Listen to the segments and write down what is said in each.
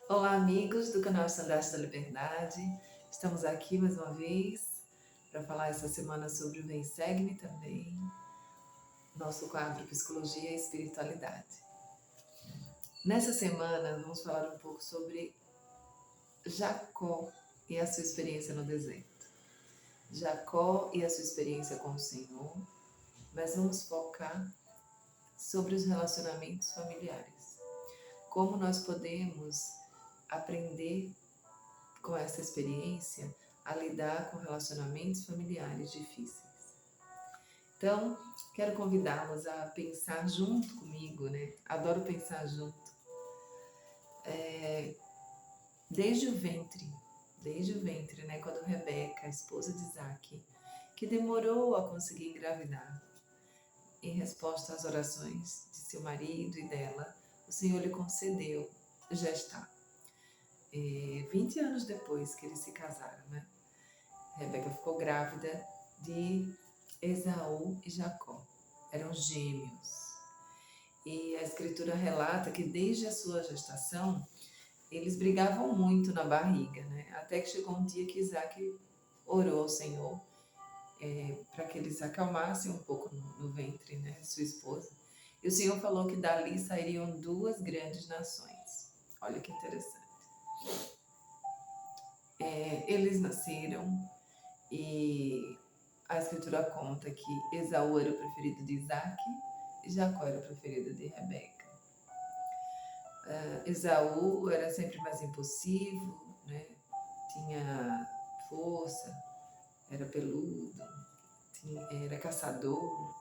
Olá, amigos do canal Estandarte da Liberdade. Estamos aqui mais uma vez para falar essa semana sobre o Vem Segue-me também, nosso quadro Psicologia e Espiritualidade. Nessa semana, vamos falar um pouco sobre Jacó e a sua experiência no deserto. Jacó e a sua experiência com o Senhor, mas vamos focar sobre os relacionamentos familiares. Como nós podemos aprender com essa experiência a lidar com relacionamentos familiares difíceis. Então, quero convidá-los a pensar junto comigo, né? Adoro pensar junto. Desde o ventre, né? Quando Rebeca, a esposa de Isaac, que demorou a conseguir engravidar, em resposta às orações de seu marido e dela, o Senhor lhe concedeu gestar. 20 anos depois que eles se casaram, né? Rebeca ficou grávida de Esaú e Jacó. Eram gêmeos. E a escritura relata que desde a sua gestação, eles brigavam muito na barriga, né? Até que chegou um dia que Isaac orou ao Senhor para que eles acalmassem um pouco no ventre, né, de sua esposa. E o Senhor falou que dali sairiam duas grandes nações. Olha que interessante. Eles nasceram e a escritura conta que Esaú era o preferido de Isaac e Jacó era o preferido de Rebeca. Esaú era sempre mais impulsivo, né? Tinha força, era peludo, era caçador.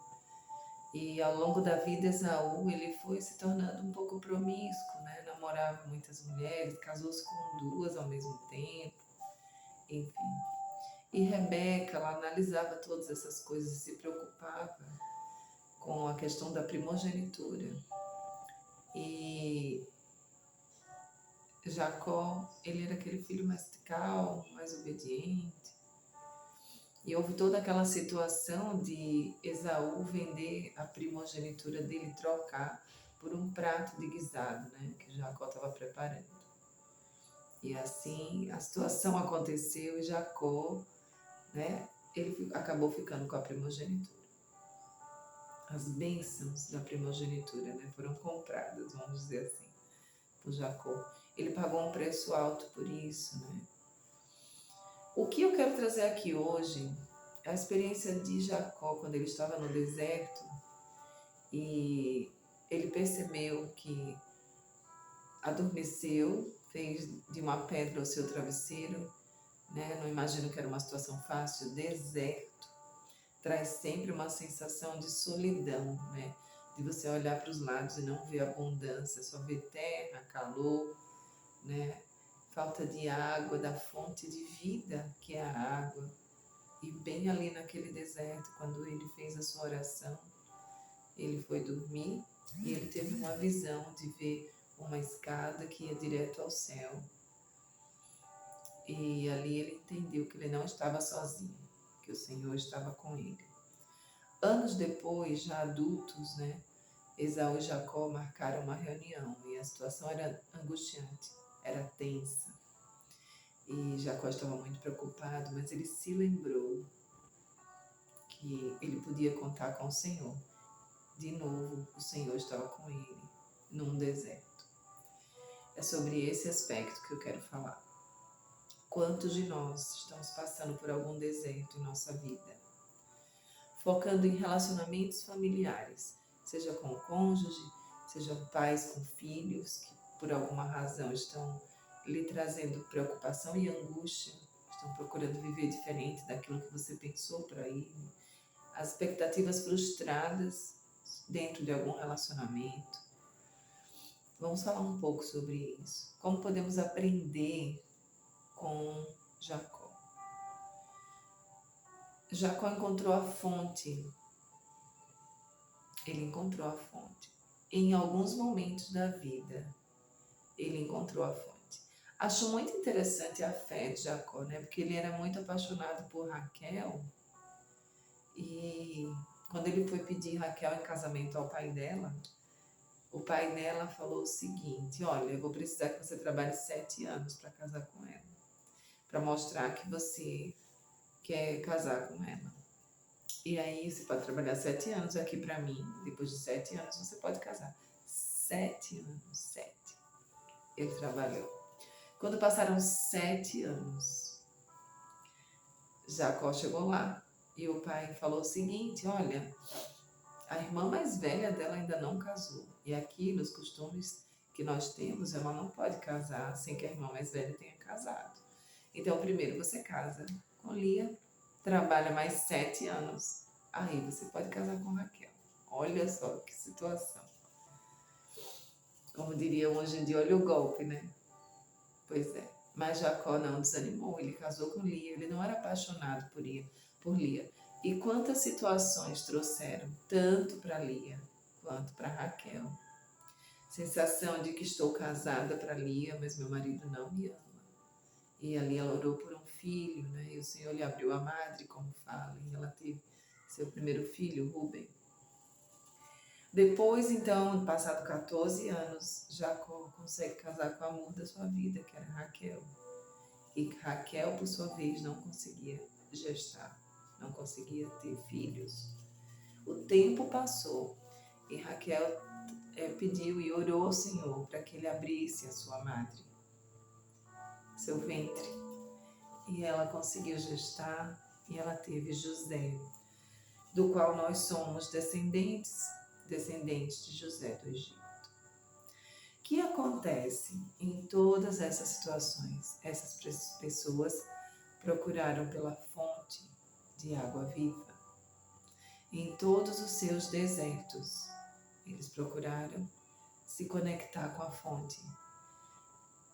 E ao longo da vida, Esaú ele foi se tornando um pouco promíscuo, né? Namorava muitas mulheres, casou-se com duas ao mesmo tempo, enfim. E Rebeca, ela analisava todas essas coisas e se preocupava com a questão da primogenitura. E Jacó, ele era aquele filho mais calmo, mais obediente. E houve toda aquela situação de Esaú vender a primogenitura dele, trocar por um prato de guisado, né, que Jacó estava preparando. E assim a situação aconteceu e Jacó, né, ele acabou ficando com a primogenitura. As bênçãos da primogenitura, né, foram compradas, vamos dizer assim, por Jacó. Ele pagou um preço alto por isso, né? O que eu quero trazer aqui hoje é a experiência de Jacó quando ele estava no deserto e ele percebeu que adormeceu, fez de uma pedra o seu travesseiro, né? Não imagino que era uma situação fácil. Deserto traz sempre uma sensação de solidão, né? De você olhar para os lados e não ver abundância, só ver terra, calor, né? Falta de água, da fonte de vida que é a água. E bem ali naquele deserto, quando ele fez a sua oração, ele foi dormir e ele teve uma visão de ver uma escada que ia direto ao céu. E ali ele entendeu que ele não estava sozinho, que o Senhor estava com ele. Anos depois, já adultos, né, Esaú e Jacó marcaram uma reunião e a situação era angustiante, era tensa. E Jacó estava muito preocupado, mas ele se lembrou que ele podia contar com o Senhor. De novo, o Senhor estava com ele num deserto. É sobre esse aspecto que eu quero falar. Quantos de nós estamos passando por algum deserto em nossa vida? Focando em relacionamentos familiares, seja com o cônjuge, seja pais com filhos, que por alguma razão estão lhe trazendo preocupação e angústia, estão procurando viver diferente daquilo que você pensou para ele, as expectativas frustradas dentro de algum relacionamento. Vamos falar um pouco sobre isso. Como podemos aprender com Jacó? Jacó encontrou a fonte. Ele encontrou a fonte. Em alguns momentos da vida, ele encontrou a fonte. Acho muito interessante a fé de Jacó, né? Porque ele era muito apaixonado por Raquel. E quando ele foi pedir Raquel em casamento ao pai dela, o pai dela falou o seguinte: olha, eu vou precisar que você trabalhe 7 anos para casar com ela, para mostrar que você quer casar com ela. E aí você pode trabalhar 7 anos aqui para mim, depois de 7 anos você pode casar. 7 anos, 7. Ele trabalhou. Quando passaram 7 anos, Jacó chegou lá e o pai falou o seguinte: olha, a irmã mais velha dela ainda não casou. E aqui, nos costumes que nós temos, ela não pode casar sem que a irmã mais velha tenha casado. Então, primeiro você casa com Lia, trabalha mais 7 anos, aí você pode casar com Raquel. Olha só que situação. Como diriam hoje em dia, olha o golpe, né? Pois é. Mas Jacó não desanimou, ele casou com Lia, ele não era apaixonado por Lia. E quantas situações trouxeram, tanto para Lia quanto para Raquel. Sensação de que estou casada para Lia, mas meu marido não me ama. E ali ela orou por um filho, né? E o Senhor lhe abriu a madre, como fala, e ela teve seu primeiro filho, Rubem. Depois, então, passado 14 anos, Jacó consegue casar com a amor da sua vida, que era Raquel. E Raquel, por sua vez, não conseguia gestar, não conseguia ter filhos. O tempo passou e Raquel pediu e orou ao Senhor para que ele abrisse a sua madre, seu ventre. E ela conseguiu gestar e ela teve José, do qual nós somos descendentes de José do Egito. O que acontece em todas essas situações? Essas pessoas procuraram pela fonte de água viva. Em todos os seus desertos, eles procuraram se conectar com a fonte.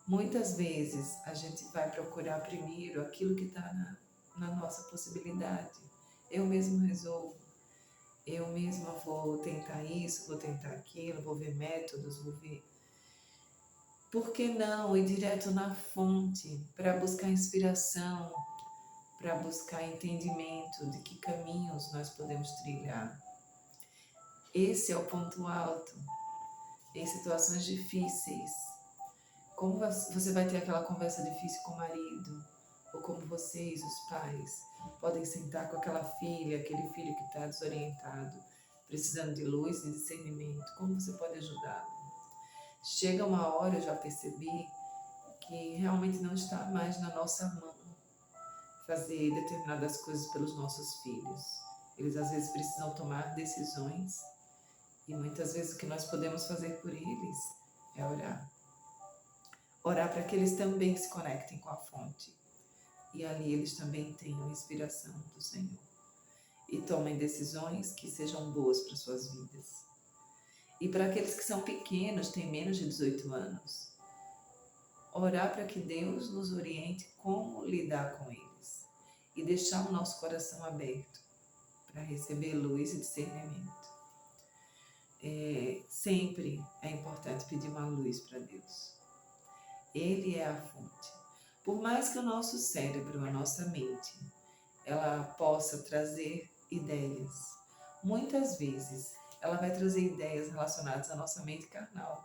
Muitas vezes a gente vai procurar primeiro aquilo que está na nossa possibilidade. Eu mesmo resolvo. Eu mesma vou tentar isso, vou tentar aquilo, vou ver métodos, vou ver. Por que não ir direto na fonte para buscar inspiração, para buscar entendimento de que caminhos nós podemos trilhar? Esse é o ponto alto. Em situações difíceis, como você vai ter aquela conversa difícil com o marido, ou como vocês, os pais, podem sentar com aquela filha, aquele filho que está desorientado, precisando de luz e discernimento, como você pode ajudá-lo? Chega uma hora, eu já percebi, que realmente não está mais na nossa mão fazer determinadas coisas pelos nossos filhos. Eles às vezes precisam tomar decisões e muitas vezes o que nós podemos fazer por eles é orar. Orar para que eles também se conectem com a fonte e ali eles também tenham inspiração do Senhor e tomem decisões que sejam boas para suas vidas. E para aqueles que são pequenos, têm menos de 18 anos, orar para que Deus nos oriente como lidar com eles e deixar o nosso coração aberto para receber luz e discernimento. Sempre é importante pedir uma luz para Deus. Ele é a fonte. Por mais que o nosso cérebro, a nossa mente, ela possa trazer ideias, muitas vezes ela vai trazer ideias relacionadas à nossa mente carnal.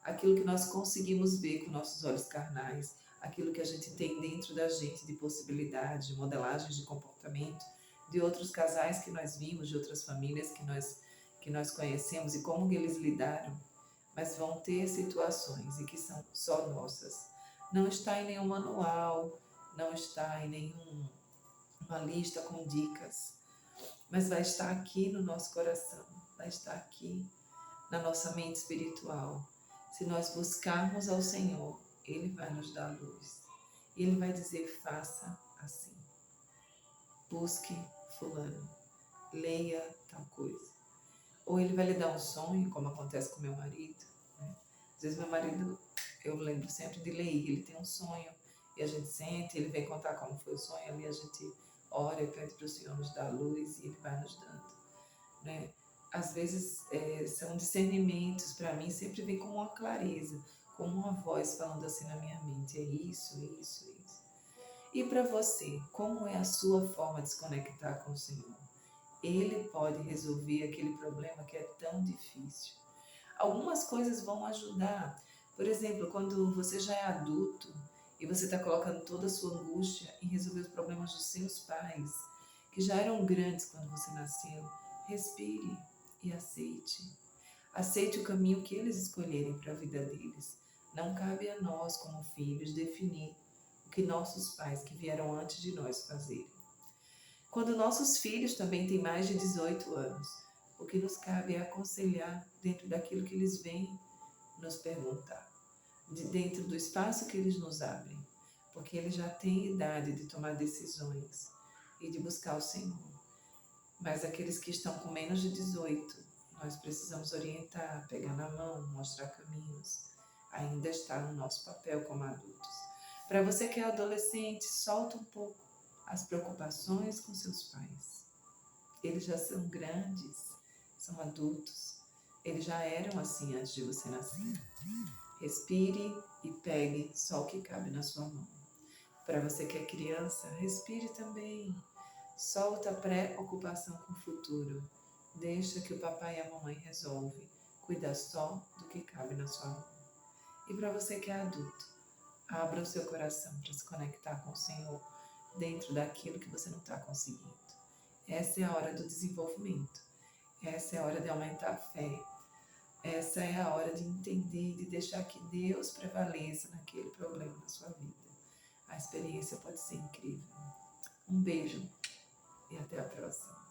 Aquilo que nós conseguimos ver com nossos olhos carnais, aquilo que a gente tem dentro da gente de possibilidades, de modelagens de comportamento, de outros casais que nós vimos, de outras famílias que nós conhecemos e como eles lidaram. Mas vão ter situações e que são só nossas. Não está em nenhum manual, não está em nenhuma lista com dicas, mas vai estar aqui no nosso coração, vai estar aqui na nossa mente espiritual. Se nós buscarmos ao Senhor, Ele vai nos dar luz. E Ele vai dizer, faça assim. Busque fulano, leia tal coisa. Ou Ele vai lhe dar um sonho, como acontece com meu marido. Né? Às vezes meu marido, eu lembro sempre de ler, ele tem um sonho, e a gente sente, ele vem contar como foi o sonho, ali a gente ora e pede para o Senhor nos dar luz, e Ele vai nos dando. Né? Às vezes são discernimentos, para mim sempre vem com uma clareza, como uma voz falando assim na minha mente, é isso, isso, isso. E para você, como é a sua forma de se conectar com o Senhor? Ele pode resolver aquele problema que é tão difícil. Algumas coisas vão ajudar. Por exemplo, quando você já é adulto e você está colocando toda a sua angústia em resolver os problemas dos seus pais, que já eram grandes quando você nasceu, respire e aceite. Aceite o caminho que eles escolherem para a vida deles. Não cabe a nós, como filhos, definir o que nossos pais que vieram antes de nós fazerem. Quando nossos filhos também têm mais de 18 anos, o que nos cabe é aconselhar dentro daquilo que eles vêm nos perguntar, dentro do espaço que eles nos abrem, porque eles já têm idade de tomar decisões e de buscar o Senhor. Mas aqueles que estão com menos de 18, nós precisamos orientar, pegar na mão, mostrar caminhos. Ainda está no nosso papel como adultos. Para você que é adolescente, solta um pouco as preocupações com seus pais. Eles já são grandes, são adultos. Eles já eram assim antes de você nascer. Respire e pegue só o que cabe na sua mão. Para você que é criança, respire também. Solta a preocupação com o futuro. Deixa que o papai e a mamãe resolvem. Cuida só do que cabe na sua mão. E para você que é adulto, abra o seu coração para se conectar com o Senhor dentro daquilo que você não está conseguindo. Essa é a hora do desenvolvimento. Essa é a hora de aumentar a fé. Essa é a hora de entender e de deixar que Deus prevaleça naquele problema na sua vida. A experiência pode ser incrível. Um beijo e até a próxima.